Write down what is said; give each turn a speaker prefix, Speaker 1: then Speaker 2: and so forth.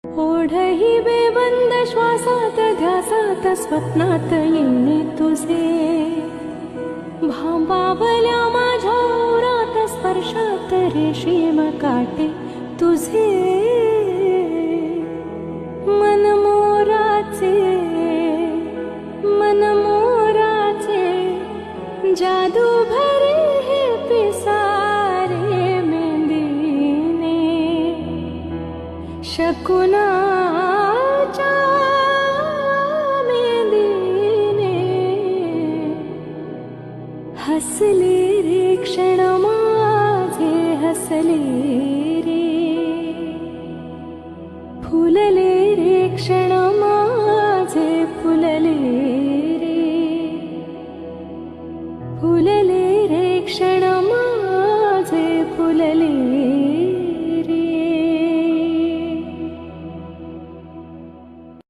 Speaker 1: ओढही बेबंद श्वासात ध्यासात स्वप्नात येणे तुझे, भांबावल्या माझ्या ओरात स्पर्शात रेशीम काटे तुझे, मनमोराचे जादू भरे हे पिसारे मेंदीने, शकुनाच्या मेंदीने हसले रे क्षण माझे, हसले रे फुलले रे क्षण माझे, फुलले